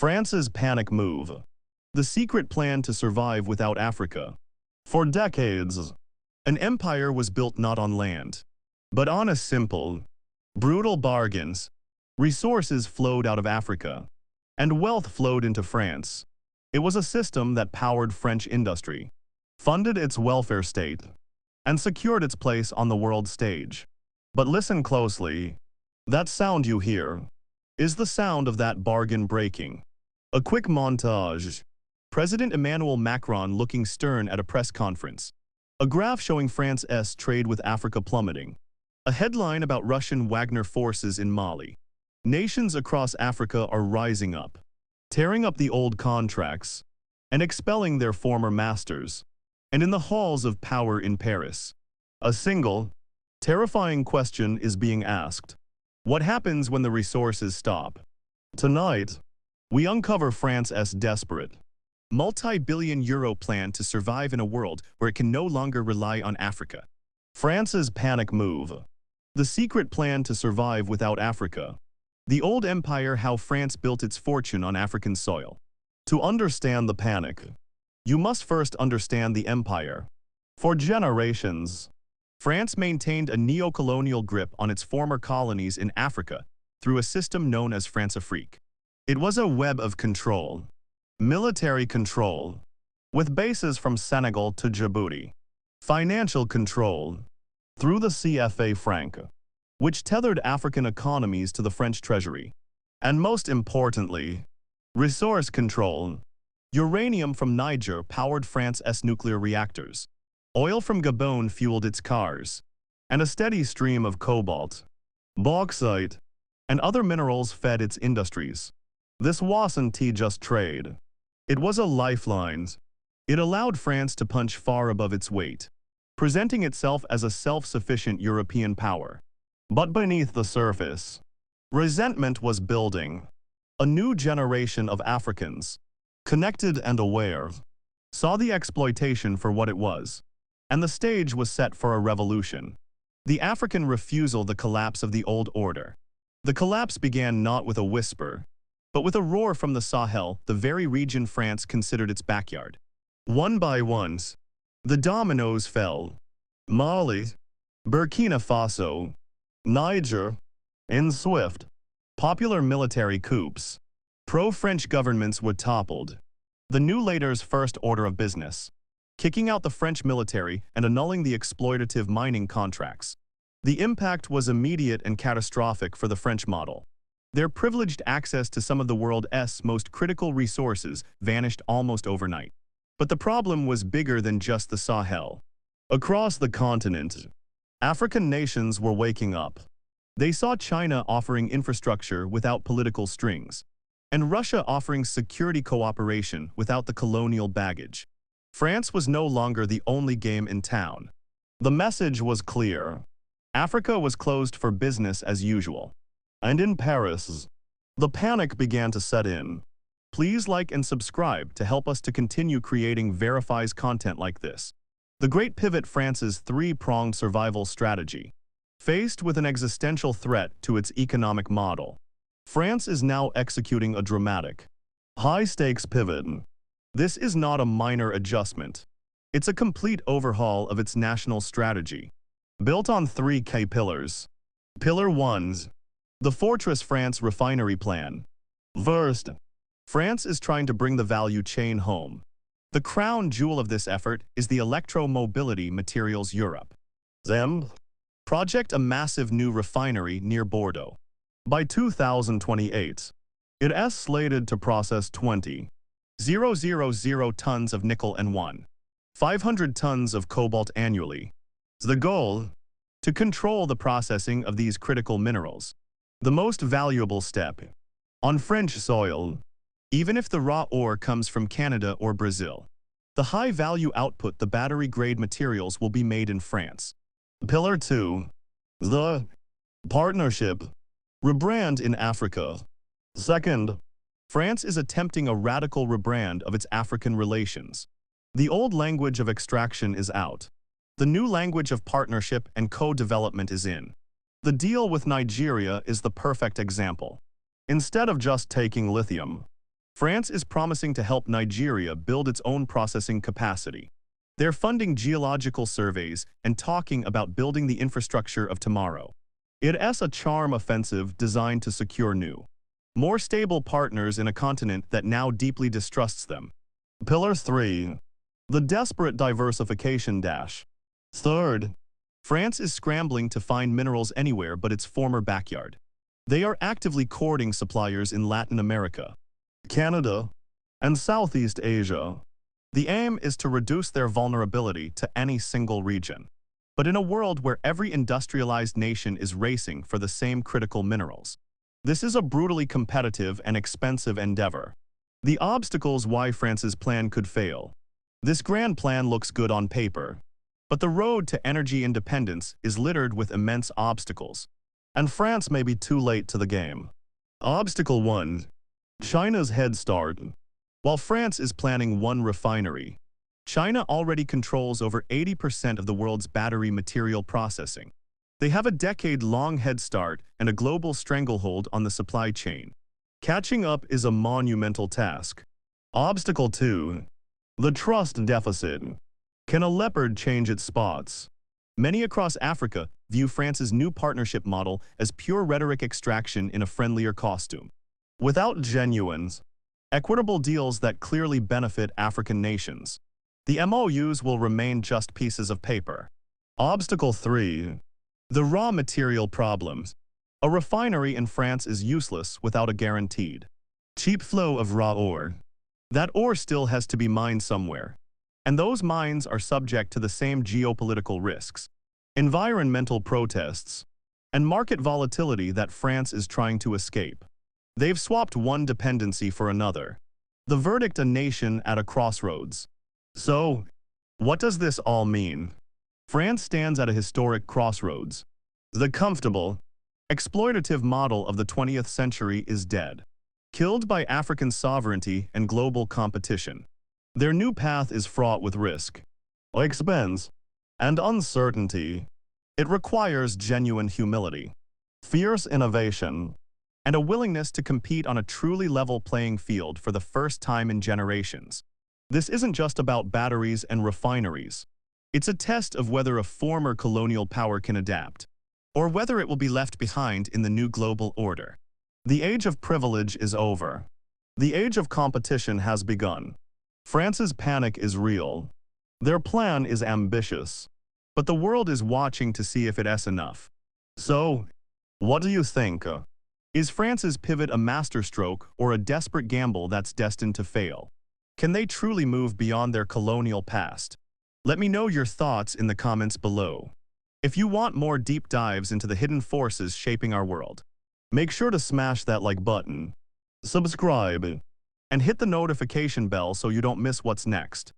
France's panic move. The secret plan to survive without Africa. For decades, an empire was built not on land, but on a simple, brutal bargains. Resources flowed out of Africa, and wealth flowed into France. It was a system that powered French industry, funded its welfare state, and secured its place on the world stage. But listen closely. That sound you hear is the sound of that bargain breaking. A quick montage. President Emmanuel Macron looking stern at a press conference. A graph showing France's trade with Africa plummeting. A headline about Russian Wagner forces in Mali. Nations across Africa are rising up, tearing up the old contracts, and expelling their former masters. And in the halls of power in Paris, a single, terrifying question is being asked. What happens when the resources stop? Tonight, we uncover France's desperate, multi-billion euro plan to survive in a world where it can no longer rely on Africa. France's panic move. The secret plan to survive without Africa. The old empire, how France built its fortune on African soil. To understand the panic, you must first understand the empire. For generations, France maintained a neo-colonial grip on its former colonies in Africa through a system known as France-Afrique. It was a web of control, military control, with bases from Senegal to Djibouti, financial control, through the CFA franc, which tethered African economies to the French treasury, and most importantly, resource control. Uranium from Niger powered France's nuclear reactors. Oil from Gabon fueled its cars, and a steady stream of cobalt, bauxite, and other minerals fed its industries. This wasn't just trade. It was a lifeline. It allowed France to punch far above its weight, presenting itself as a self-sufficient European power. But beneath the surface, resentment was building. A new generation of Africans, connected and aware, saw the exploitation for what it was, and the stage was set for a revolution. The African refusal, the collapse of the old order. The collapse began not with a whisper, but with a roar from the Sahel, the very region France considered its backyard. One by one, the dominoes fell. Mali, Burkina Faso, Niger, in swift, popular military coups. Pro-French governments were toppled. The new leader's first order of business, kicking out the French military and annulling the exploitative mining contracts. The impact was immediate and catastrophic for the French model. Their privileged access to some of the world's most critical resources vanished almost overnight. But the problem was bigger than just the Sahel. Across the continent, African nations were waking up. They saw China offering infrastructure without political strings, and Russia offering security cooperation without the colonial baggage. France was no longer the only game in town. The message was clear. Africa was closed for business as usual. And in Paris, the panic began to set in. Please like and subscribe to help us to continue creating verifies content like this. The Great Pivot. France's three-pronged survival strategy. Faced with an existential threat to its economic model, France is now executing a dramatic, high-stakes pivot. This is not a minor adjustment. It's a complete overhaul of its national strategy, built on three key pillars. Pillar 1. The Fortress France refinery plan. First, France is trying to bring the value chain home. The crown jewel of this effort is the electro-mobility materials Europe. ZEM. Project a massive new refinery near Bordeaux. By 2028, it is slated to process 20,000 tons of nickel and 1,500 tons of cobalt annually. The goal? To control the processing of these critical minerals, the most valuable step, on French soil, even if the raw ore comes from Canada or Brazil. The high-value output, the battery-grade materials, will be made in France. Pillar 2. The partnership. Rebrand in Africa. Second, France is attempting a radical rebrand of its African relations. The old language of extraction is out. The new language of partnership and co-development is in. The deal with Nigeria is the perfect example. Instead of just taking lithium, France is promising to help Nigeria build its own processing capacity. They're funding geological surveys and talking about building the infrastructure of tomorrow. It's a charm offensive designed to secure new, more stable partners in a continent that now deeply distrusts them. Pillar 3. The desperate diversification dash. Third, France is scrambling to find minerals anywhere but its former backyard. They are actively courting suppliers in Latin America, Canada, and Southeast Asia. The aim is to reduce their vulnerability to any single region. But in a world where every industrialized nation is racing for the same critical minerals, this is a brutally competitive and expensive endeavor. The obstacles why France's plan could fail. This grand plan looks good on paper, but the road to energy independence is littered with immense obstacles, and France may be too late to the game. Obstacle 1. China's head start. While France is planning one refinery, China already controls over 80% of the world's battery material processing. They have a decade-long head start and a global stranglehold on the supply chain. Catching up is a monumental task. Obstacle 2. The trust deficit. Can a leopard change its spots? Many across Africa view France's new partnership model as pure rhetoric extraction in a friendlier costume. Without genuine, equitable deals that clearly benefit African nations, the MOUs will remain just pieces of paper. Obstacle 3. The raw material problems. A refinery in France is useless without a guaranteed cheap flow of raw ore. That ore still has to be mined somewhere, and those mines are subject to the same geopolitical risks, environmental protests, and market volatility that France is trying to escape. They've swapped one dependency for another. The verdict: a nation at a crossroads. So, what does this all mean? France stands at a historic crossroads. The comfortable, exploitative model of the 20th century is dead, killed by African sovereignty and global competition. Their new path is fraught with risk, expense, and uncertainty. It requires genuine humility, fierce innovation, and a willingness to compete on a truly level playing field for the first time in generations. This isn't just about batteries and refineries. It's a test of whether a former colonial power can adapt, or whether it will be left behind in the new global order. The age of privilege is over. The age of competition has begun. France's panic is real. Their plan is ambitious, but the world is watching to see if it's enough. So, what do you think? Is France's pivot a masterstroke or a desperate gamble that's destined to fail? Can they truly move beyond their colonial past? Let me know your thoughts in the comments below. If you want more deep dives into the hidden forces shaping our world, make sure to smash that like button, subscribe, and hit the notification bell so you don't miss what's next.